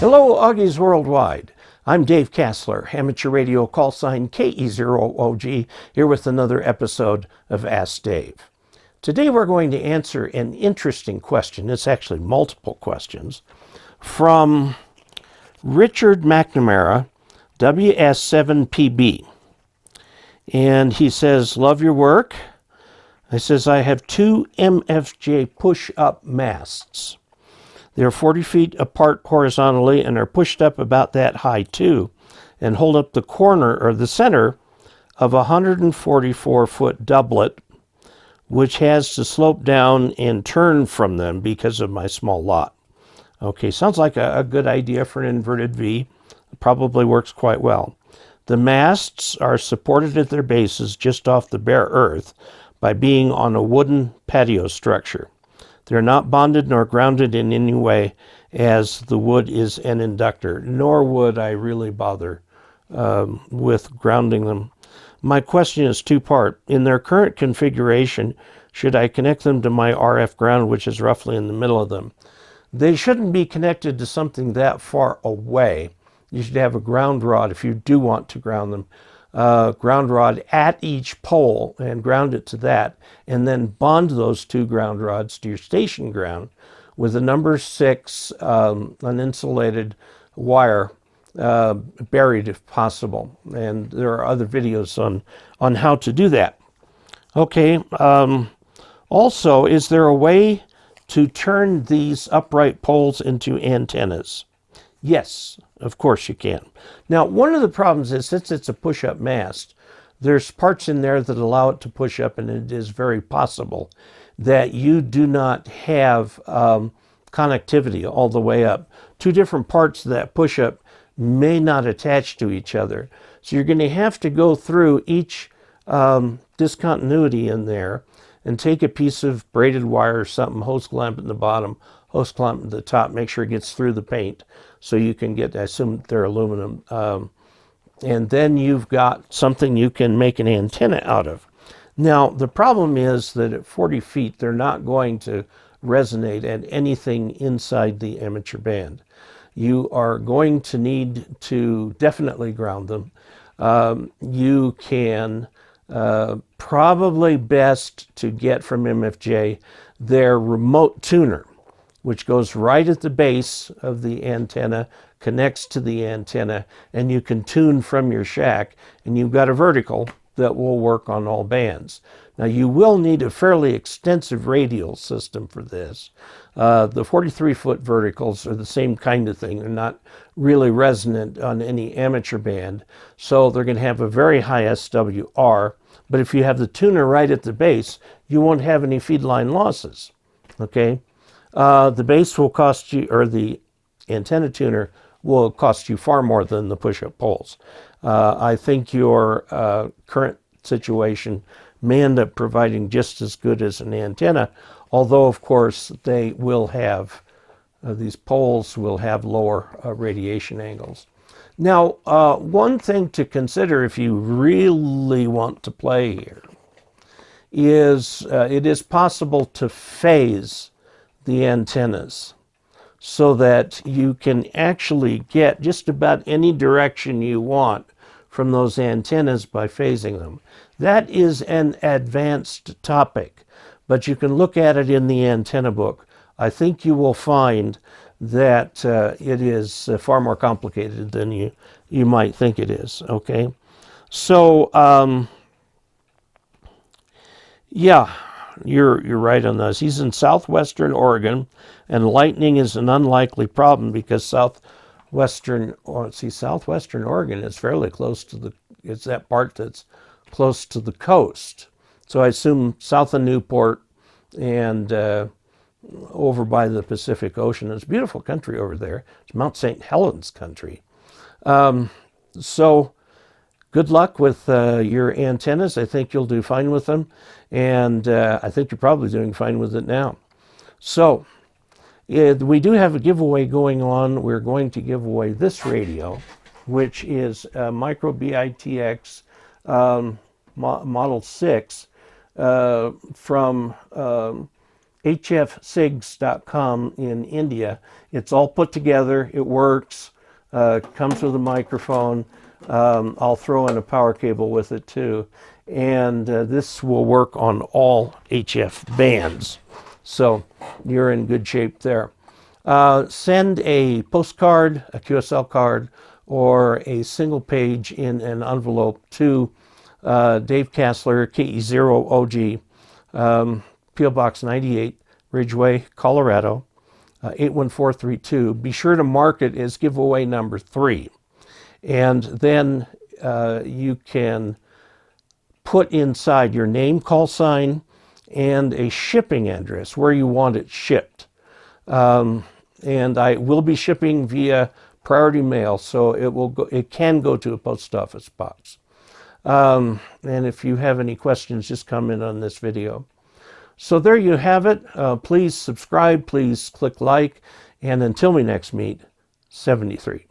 Hello, Augies Worldwide. I'm Dave Kassler, amateur radio call sign KE0OG, here with another episode of Ask Dave. Today we're going to answer an interesting question. It's actually multiple questions from Richard McNamara, WS7PB. And he says, love your work. He says, I have two MFJ push-up masts. They're 40 feet apart horizontally and are pushed up about that high too, and hold up the corner or the center of a 144-foot doublet, which has to slope down and turn from them because of my small lot. Okay, sounds like a good idea for an inverted V. It probably works quite well. The masts are supported at their bases just off the bare earth by being on a wooden patio structure. They're not bonded nor grounded in any way, as the wood is an inductor, nor would I really bother with grounding them. My question is two-part. In their current configuration, should I connect them to my RF ground, which is roughly in the middle of them? They shouldn't be connected to something that far away. You should have a ground rod if you do want to ground them. Ground rod at each pole and ground it to that, and then bond those two ground rods to your station ground with a number 6 uninsulated wire buried if possible. And there are other videos on how to do that. Okay, also, is there a way to turn these upright poles into antennas? Yes, of course you can. Now, one of the problems is, since it's a push-up mast, there's parts in there that allow it to push up, and it is very possible that you do not have connectivity all the way up. Two different parts of that push-up may not attach to each other. So you're going to have to go through each discontinuity in there and take a piece of braided wire or something, hose clamp at the bottom, hose clamp at the top, make sure it gets through the paint so you can get, I assume they're aluminum, and then you've got something you can make an antenna out of. Now, the problem is that at 40 feet, they're not going to resonate at anything inside the amateur band. You are going to need to definitely ground them. You can probably best to get from MFJ their remote tuner, which goes right at the base of the antenna, connects to the antenna, and you can tune from your shack, and you've got a vertical that will work on all bands. Now, you will need a fairly extensive radial system for this. The 43-foot verticals are the same kind of thing. They're not really resonant on any amateur band, so they're going to have a very high SWR, but if you have the tuner right at the base, you won't have any feed line losses, okay? The base will cost you, or the antenna tuner will cost you far more than the push-up poles. I think your current situation may end up providing just as good as an antenna, although of course they will have, these poles will have lower radiation angles. Now, one thing to consider if you really want to play here is it is possible to phase the antennas so that you can actually get just about any direction you want from those antennas by phasing them. That is an advanced topic, but you can look at it in the antenna book. I think you will find that it is far more complicated than you might think it is, okay? So, yeah. You're right on those. He's in southwestern Oregon, and lightning is an unlikely problem because southwestern Oregon is fairly close to it's that part that's close to the coast. So I assume south of Newport and over by the Pacific Ocean. It's a beautiful country over there. It's Mount St. Helens country. So good luck with your antennas. I think you'll do fine with them. And I think you're probably doing fine with it now. So we do have a giveaway going on. We're going to give away this radio, which is a Micro BITX Model 6 from hfsigs.com in India. It's all put together. It works. Comes with a microphone. I'll throw in a power cable with it too. And this will work on all HF bands. So you're in good shape there. Send a postcard, a QSL card, or a single page in an envelope to Dave Kassler, KE0OG, P.O. Box 98, Ridgeway, Colorado, 81432. Be sure to mark it as giveaway number 3. And then you can put inside your name, call sign, and a shipping address where you want it shipped. And I will be shipping via priority mail, so it can go to a post office box. And if you have any questions, just comment on this video. So there you have it. Please subscribe, please click like, and until we next meet, 73.